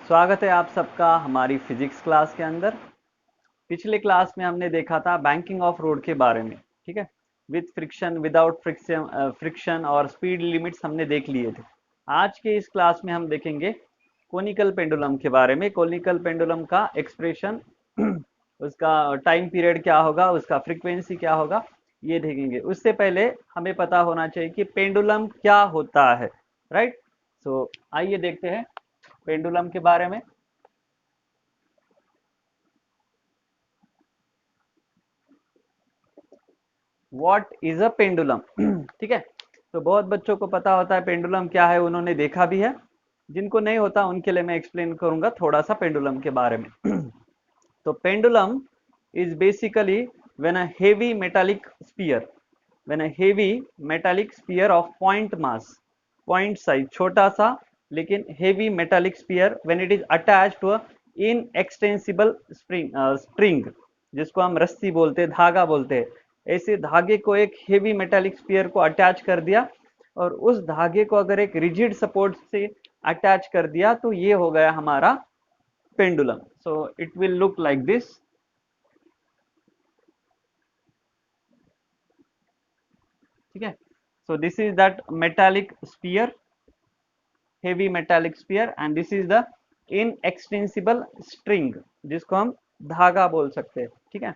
स्वागत है आप सबका हमारी फिजिक्स क्लास के अंदर। पिछले क्लास में हमने देखा था बैंकिंग ऑफ रोड के बारे में। ठीक है, with friction, without friction, friction और स्पीड लिमिट्स हमने देख लिए थे। आज के इस क्लास में हम देखेंगे कोनिकल पेंडुलम के बारे में। कोनिकल पेंडुलम का एक्सप्रेशन उसका टाइम पीरियड क्या होगा, उसका फ्रीक्वेंसी क्या होगा, ये देखेंगे। उससे पहले हमें पता होना चाहिए कि पेंडुलम क्या होता है। राइट, सो आइए देखते हैं पेंडुलम के बारे में। What is a pendulum. ठीक है, तो बहुत बच्चों को पता होता है पेंडुलम क्या है, उन्होंने देखा भी है। जिनको नहीं होता उनके लिए मैं एक्सप्लेन करूंगा थोड़ा सा पेंडुलम के बारे में। तो pendulum is basically when a heavy metallic sphere, when a heavy metallic sphere of point mass, point size छोटा सा लेकिन heavy metallic sphere, when it is attached to a inextensible spring, जिसको हम रस्सी बोलते हैं, धागा बोलते हैं। ऐसे धागे को एक हेवी मेटालिक स्पीयर को अटैच कर दिया और उस धागे को अगर एक रिजिड सपोर्ट से अटैच कर दिया तो ये हो गया हमारा pendulum. So it will look like this. ठीक है, so this is that metallic sphere, heavy metallic sphere, and this is the inextensible string, जिसको हम धागा बोल सकते हैं। ठीक है,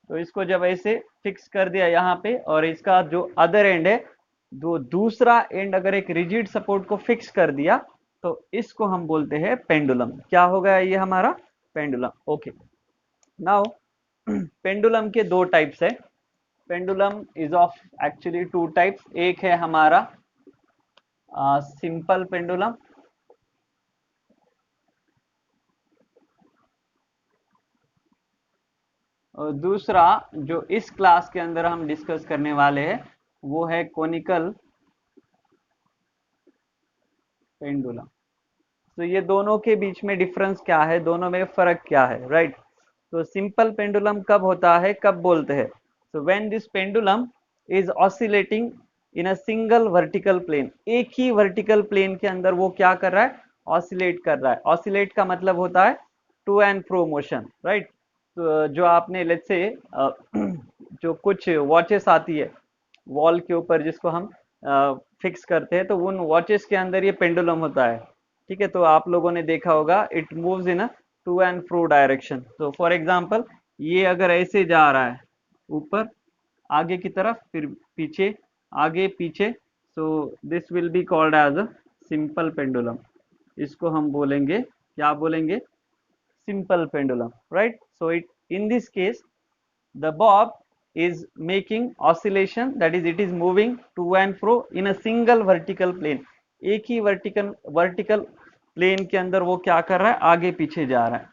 तो इसको जब ऐसे फिक्स कर दिया यहाँ पे, और इसका जो अदर एंड है, जो दूसरा एंड अगर एक रिजिड सपोर्ट को फिक्स कर दिया तो इसको हम बोलते हैं पेंडुलम। क्या हो गया ये हमारा पेंडुलम। ओके, नाउ पेंडुलम के दो टाइप्स है। Pendulum is of actually two types. एक है हमारा सिंपल पेंडुलम, और दूसरा जो इस क्लास के अंदर हम डिस्कस करने वाले हैं वो है कोनिकल पेंडुलम। तो ये दोनों के बीच में डिफरेंस क्या है, दोनों में फर्क क्या है, राइट। तो सिंपल पेंडुलम कब होता है, कब बोलते हैं? तो when this pendulum is oscillating in a single vertical plane, एक ही वर्टिकल प्लेन के अंदर वो क्या कर रहा है, ऑसिलेट कर रहा है। ऑसिलेट का मतलब होता है to and fro motion, right. तो जो आपने लेट्स से जो कुछ वॉचेस आती है वॉल के ऊपर, जिसको हम फिक्स करते हैं, तो उन वॉचेस के अंदर ये पेंडुलम होता है। ठीक है, तो आप लोगों ने देखा होगा it moves in a to and fro direction. तो फॉर एग्जांपल ये अगर ऐसे जा रहा है ऊपर आगे की तरफ, फिर पीछे, आगे पीछे, so this will be called as a simple pendulum. इसको हम बोलेंगे, क्या बोलेंगे, simple pendulum, right? So it, in this case, the bob is making oscillation, that is it is moving to and fro in a single vertical plane। एक ही vertical plane के अंदर वो क्या कर रहा है, आगे पीछे जा रहा है।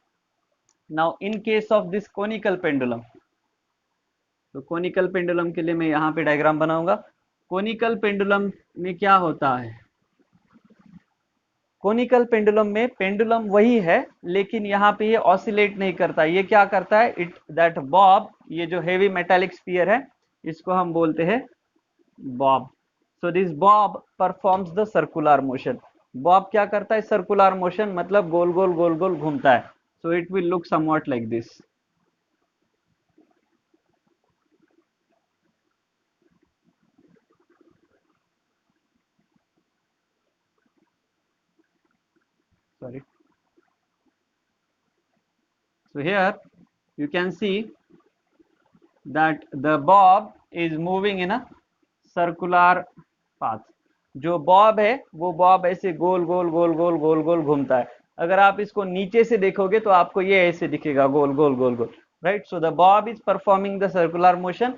Now in case of this conical pendulum, तो कोनिकल पेंडुलम के लिए मैं यहाँ पे डायग्राम बनाऊंगा। कोनिकल पेंडुलम में क्या होता है, कोनिकल पेंडुलम में पेंडुलम वही है लेकिन यहाँ पे ये ऑसिलेट नहीं करता। ये क्या करता है, इट दैट बॉब, ये जो हेवी मेटालिक स्फीयर है इसको हम बोलते हैं Bob. So this Bob performs the circular motion. Bob क्या करता है, सर्कुलर मोशन, मतलब गोल गोल गोल गोल घूमता है। सो it will look somewhat like this. Sorry, so here you can see that the bob is moving in a circular path। जो Bob है वो बॉब ऐसे गोल गोल गोल गोल गोल गोल घूमता है। अगर आप इसको नीचे से देखोगे तो आपको ये ऐसे दिखेगा, गोल गोल गोल गोल, right. So the bob is performing the circular motion,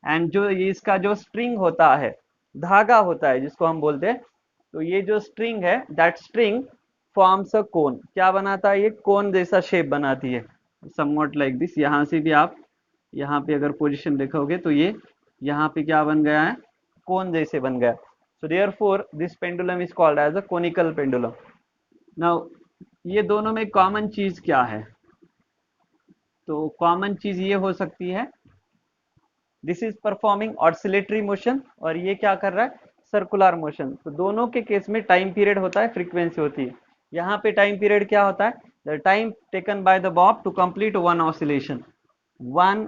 and जो इसका जो स्ट्रिंग होता है, धागा होता है जिसको हम बोलते हैं, तो ये जो स्ट्रिंग है, दैट स्ट्रिंग फॉर्म्स अ कोन। क्या बनाता है, ये कोन जैसा शेप बनाती है, समवॉट लाइक दिस। यहाँ से भी आप यहाँ पे अगर पोजीशन देखोगे तो ये यहाँ पे क्या बन गया है, कोन जैसे बन गया। So therefore this pendulum is called as a conical pendulum. Now ये दोनों में कॉमन चीज क्या है, तो कॉमन चीज ये हो सकती है, this is performing oscillatory motion और ये क्या कर रहा है, सर्कुलर मोशन। तो दोनों के केस में टाइम पीरियड होता है, फ्रीक्वेंसी होती है। यहाँ पे टाइम पीरियड क्या होता है, the time taken by the bob to complete one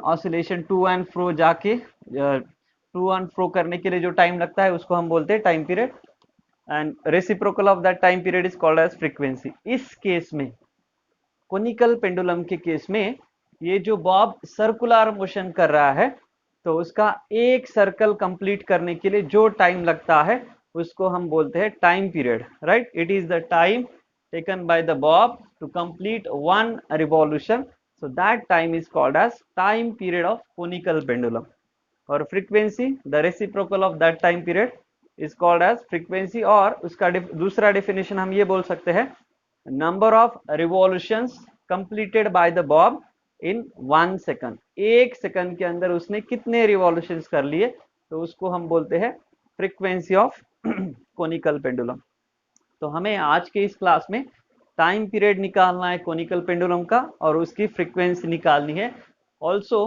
oscillation to and fro जाके टू एंड फ्रो करने के लिए जो टाइम लगता है उसको हम बोलते हैं time period, and reciprocal of that time period is called as frequency. इस केस में, कोनिकल पेंडुलम के केस में, ये जो बॉब सर्कुलर मोशन कर रहा है तो उसका एक सर्कल कंप्लीट करने के लिए जो टाइम लगता है उसको हम बोलते हैं time period, right. It is the time taken by the bob to complete one revolution, so that time is called as time period of conical pendulum। और frequency, the reciprocal of that time period is called as frequency, और उसका दूसरा definition हम ये बोल सकते हैं, number of revolutions completed by the bob in 1 second। एक सेकंड के अंदर उसने कितने revolutions कर लिए तो उसको हम बोलते हैं frequency of conical pendulum। तो हमें आज के इस क्लास में टाइम पीरियड निकालना है कोनिकल पेंडुलम का और उसकी फ्रीक्वेंसी निकालनी है। ऑल्सो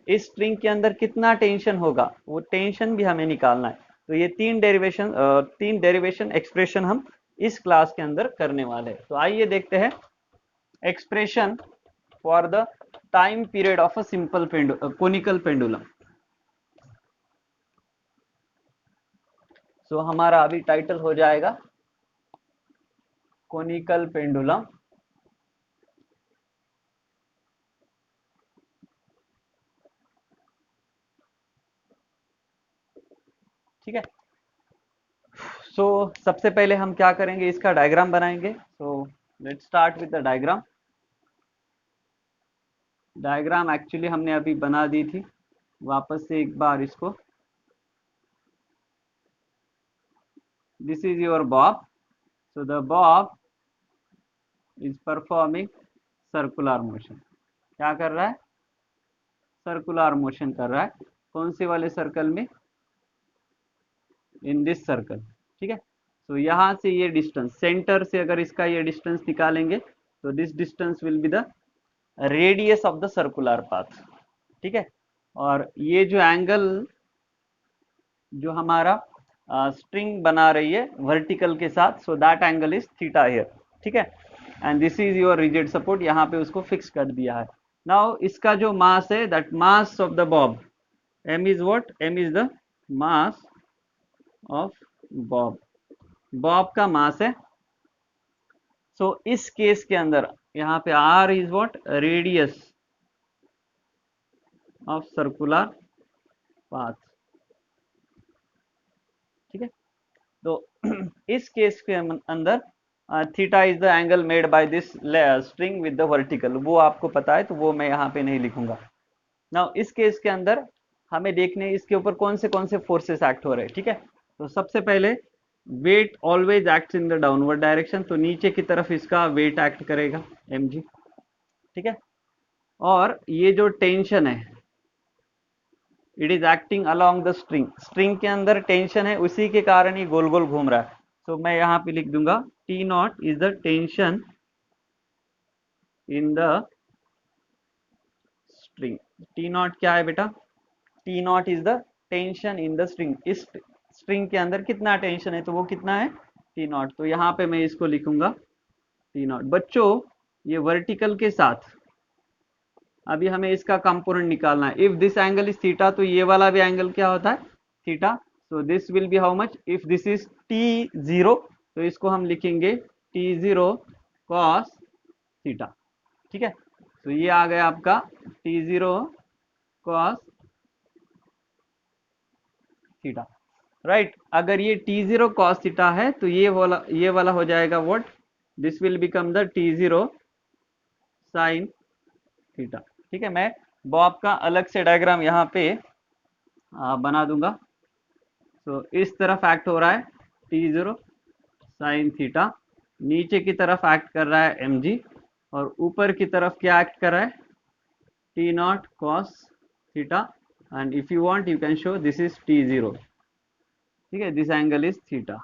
इस स्ट्रिंग के अंदर कितना टेंशन होगा वो टेंशन भी हमें निकालना है। तो ये तीन डेरिवेशन एक्सप्रेशन हम इस क्लास के अंदर करने वाले हैं। तो आइए देखते हैं expression for the time period of a simple conical pendulum. So हमारा अभी टाइटल हो जाएगा कोनिकल पेंडुलम। ठीक है। सो सबसे पहले हम क्या करेंगे, इसका डायग्राम बनाएंगे। So let's start with the diagram. Diagram actually हमने अभी बना दी थी, वापस से एक बार इसको। This is your Bob. So the bob is performing circular motion. क्या कर रहा है, सर्कुलर मोशन कर रहा है। कौन से वाले सर्कल में, इन दिस सर्कल। ठीक है। तो यहाँ से ये डिस्टेंस, सेंटर से अगर इसका ये डिस्टेंस निकालेंगे तो this distance will be the radius of the circular path. ठीक है। और ये जो एंगल जो हमारा स्ट्रिंग बना रही है वर्टिकल के साथ, so that angle is theta here. ठीक है। And this is your rigid support, यहाँ पे उसको फिक्स कर दिया है। नाउ इसका जो मास है, that mass of the Bob, m is what, m is the mass of bob। Bob का मास है। सो इस केस के अंदर यहाँ पे r is what, radius of circular path. ठीक है। तो इस केस के अंदर theta is the angle made by this string with the vertical. वो आपको पता है तो वो मैं यहाँ पे नहीं लिखूंगा। नाउ इस केस के अंदर हमें देखने इसके ऊपर कौन से फोर्सेस एक्ट हो रहे हैं। ठीक है। तो सबसे पहले weight always acts in the downward direction, तो नीचे की तरफ इसका वेट एक्ट करेगा mg। ठीक है। और ये जो टेंशन है, it is acting along the string. String के अंदर टेंशन है, उसी के कारण ये गोल गोल घूम रहा है। तो मैं यहाँ पे लिख दूंगा T not is the tension in the string. T not क्या है बेटा, T not is the tension in the string. इस स्ट्रिंग के अंदर कितना टेंशन है तो वो कितना है, T नॉट। तो यहाँ पे मैं इसको लिखूंगा T नॉट। बच्चों ये वर्टिकल के साथ अभी हमें इसका कंपोनेंट निकालना है। If this angle is theta तो ये वाला भी एंगल क्या होता है, theta. So this will B how much, if this is T0 तो इसको हम लिखेंगे T0 cos थीटा। ठीक है। तो ये आ गया आपका T0 cos थीटा, राइट। अगर ये T0 cos थीटा है तो ये वाला हो जाएगा what, this will become the T0 sin theta. ठीक है। मैं बॉब का अलग से डायग्राम यहाँ पे बना दूंगा। तो इस तरफ एक्ट हो रहा है T0 sin थीटा, नीचे की तरफ एक्ट कर रहा है mg, और ऊपर की तरफ क्या एक्ट कर रहा है, T0 cos theta. And if you want you can show this is T0। ठीक है। This angle is theta.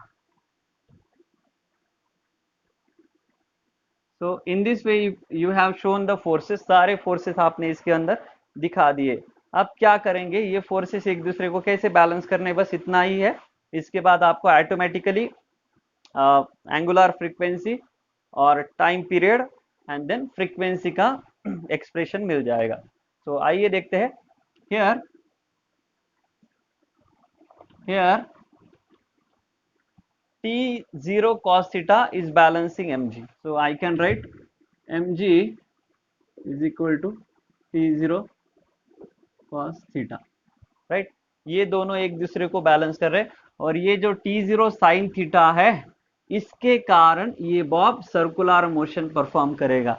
So in this way you have shown the forces. सारे फोर्सेस आपने इसके अंदर दिखा दिए। अब क्या करेंगे, ये फोर्सेस एक दूसरे को कैसे बैलेंस करने, बस इतना ही है। इसके बाद आपको ऑटोमेटिकली एंगुलर फ्रीक्वेंसी और time period and then frequency का एक्सप्रेशन मिल जाएगा। तो आइए देखते हैं। Here here T0 cos theta is balancing mg, so I can write mg is equal to T0 cos theta, right. ये दोनों एक दूसरे को बैलेंस कर रहे हैं और ये जो T0 sin थीटा है इसके कारण ये बॉब सर्कुलर मोशन परफॉर्म करेगा।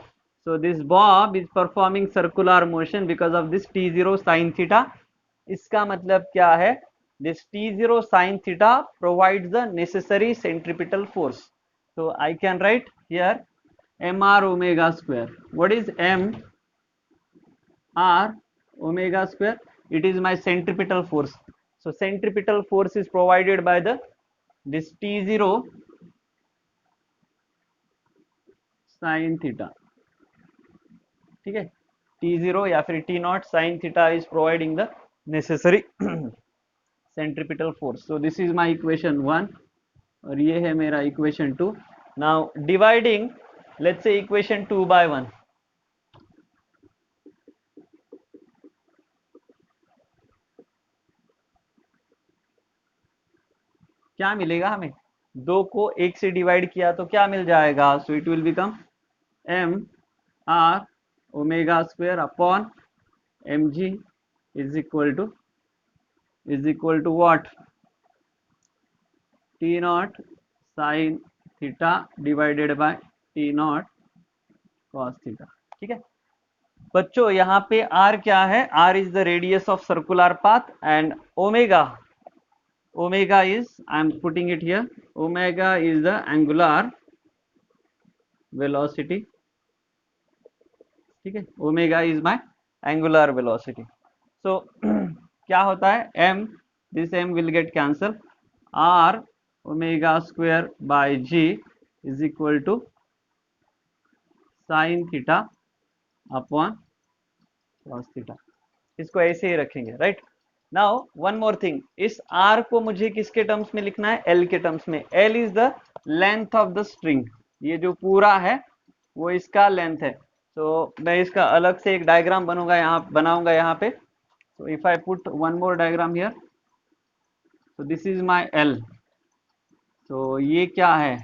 So this Bob is performing circular motion because of this T0 sin theta. इसका मतलब क्या है? This T0 sin theta provides the necessary centripetal force. So I can write here mr omega square. What is m r omega square? It is my centripetal force. So centripetal force is provided by the this T0 sin theta. ठीक है, T0 या फिर T0 sin theta is providing the necessary centripetal force. So this is my equation 1 और ये है मेरा equation 2. Now dividing, let's say equation 2 by 1. क्या मिलेगा हमें? 2 को 1 से डिवाइड किया तो क्या मिल जाएगा? So it will become m r omega square upon mg is equal to what? T0 sin theta divided by T0 cos theta. ठीक है बच्चों, यहाँ पे r क्या है? r is the radius of circular path and omega is, I am putting it here, omega is the angular velocity. ठीक है, omega is my angular velocity. So क्या होता है? m, this m will get cancel, r omega square by g is equal to sin theta upon cos theta. इसको ऐसे ही रखेंगे, right. Now one more thing, इस r को मुझे किसके टर्म्स में लिखना है? l के टर्म्स में। l is the length of the string, ये जो पूरा है वो इसका लेंथ है। तो मैं इसका अलग से एक डायग्राम बनाऊंगा यहाँ पे। so if I put one more diagram here, so this is my l, तो ये क्या है?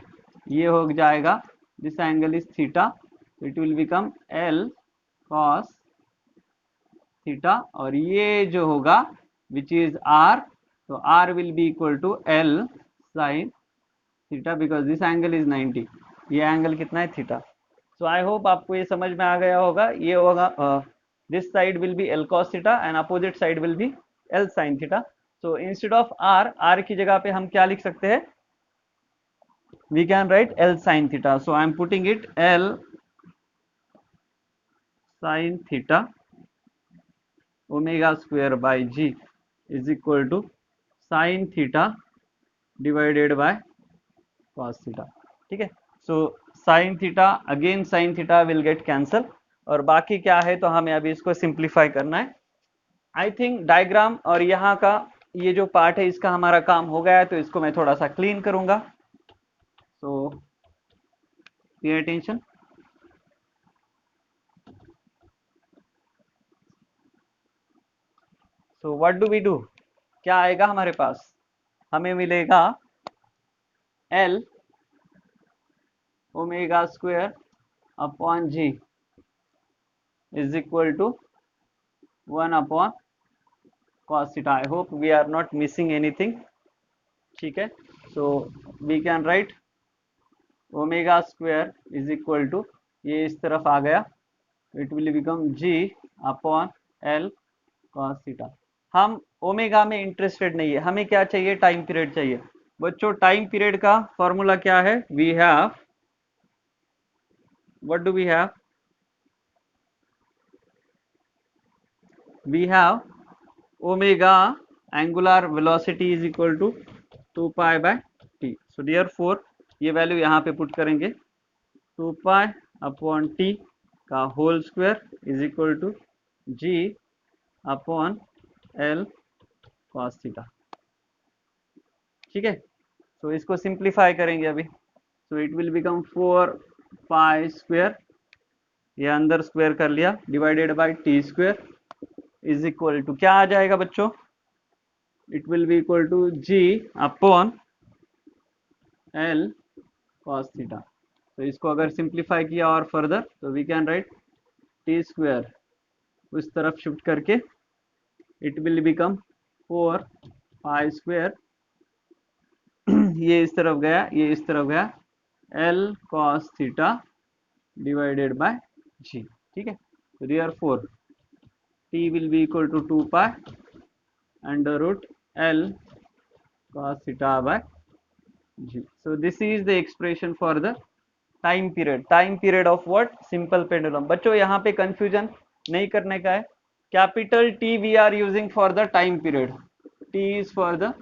ये हो जाएगा, this angle is theta, it will become l cos theta, और ये जो होगा विच इज r, तो r will be equal to l sin theta because this angle is 90, ये एंगल कितना है? थीटा। सो आई होप आपको ये समझ में आ गया होगा। ये होगा this side will be l cos theta and opposite side will be l sin theta. So instead of r की जगह पे हम क्या लिख सकते हैं? We can write l sin theta. So I am putting it l sin theta omega square by g is equal to sine theta divided by cos theta. ठीक है, so sine theta again sine theta will get cancel, और बाकी क्या है तो हमें अभी इसको सिंप्लीफाई करना है। आई थिंक डायग्राम और यहाँ का ये जो पार्ट है इसका हमारा काम हो गया है, तो इसको मैं थोड़ा सा क्लीन करूंगा। So pay attention. So what do we do? क्या आएगा हमारे पास? हमें मिलेगा l omega square upon g is equal to 1 upon cos theta. I hope we are not missing anything. ठीक है, so we can write omega square is equal to, ये इस तरफ आ गया, it will become g upon l cos theta. हम omega में interested नहीं है, हमें क्या चाहिए? टाइम पीरियड चाहिए। बच्चों टाइम पीरियड का फॉर्मूला क्या है? We have, what do we have? We have omega angular velocity is equal to 2 pi by T. So therefore ये वैल्यू यहाँ पे पुट करेंगे, 2 पाई अपॉन टी का whole square is equal to g upon l cos theta. ठीक है, so इसको simplify करेंगे अभी। So it will become 4 pi square, ये अंदर स्क्वायर कर लिया, divided by T square is equal to क्या आ जाएगा बच्चों? It will be equal to g upon l cos theta. तो इसको अगर सिंप्लीफाई किया और फर्दर तो we can write T square उस तरफ शिफ्ट करके it will become 4 pi square ये इस तरफ गया, ये इस तरफ गया, l cos theta divided by g. ठीक है, तो therefore T will be equal to 2 pi under root l cos theta by g. So this is the expression for the time period. Time period of what? Simple pendulum. बच्चों यहाँ पे confusion नहीं करने का है. Capital T we are using for the time period. T is for the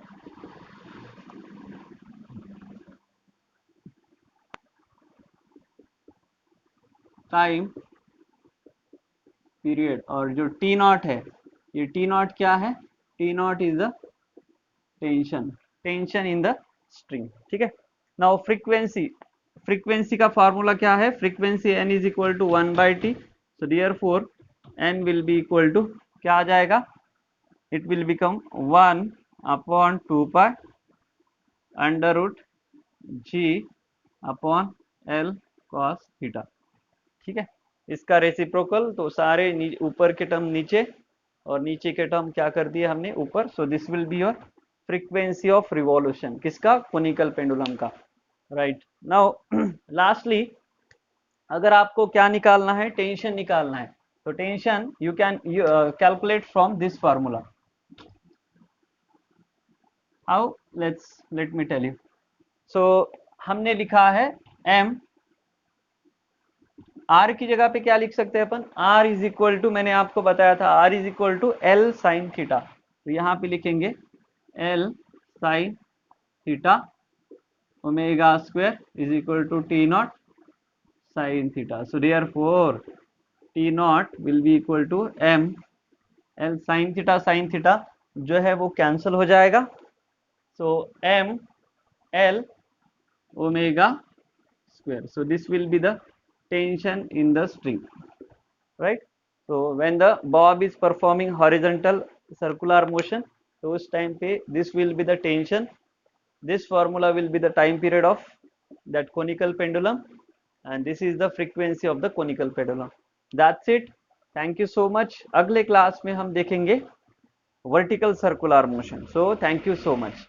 time period और जो T naught है, ये T naught क्या है? T naught is the tension in the string. ठीक है, नाउ फ्रीक्वेंसी का फार्मूला क्या है? Frequency n is equal to 1/t। So therefore n will be equal to क्या आ जाएगा? It will become 1 upon 2 pi under root g upon l cos theta. ठीक है, इसका रेसिप्रोकल तो सारे ऊपर के टर्म नीचे और नीचे के टर्म क्या कर दिए हमने ऊपर। So this will be your frequency of revolution, किसका? कोनिकल पेंडुलम का। राइट, नाउ लास्टली अगर आपको क्या निकालना है? टेंशन निकालना है। तो tension you can calculate from this formula. How? Let me tell you. So हमने लिखा है m, r की जगह पे क्या लिख सकते हैं अपन? r इज इक्वल टू, मैंने आपको बताया था r is equal to l sine theta. तो यहाँ पे लिखेंगे l sine theta omega square is equal to T naught sine theta. So therefore T naught will be equal to m l sine theta जो है वो cancel हो जाएगा। So m l omega square. So this will be the tension in the string, right? So when the bob is performing horizontal circular motion, तो उस time पे this will be the tension. This formula will be the time period of that conical pendulum, and this is the frequency of the conical pendulum. That's it. Thank you so much. अगले class में हम देखेंगे vertical circular motion. So thank you so much.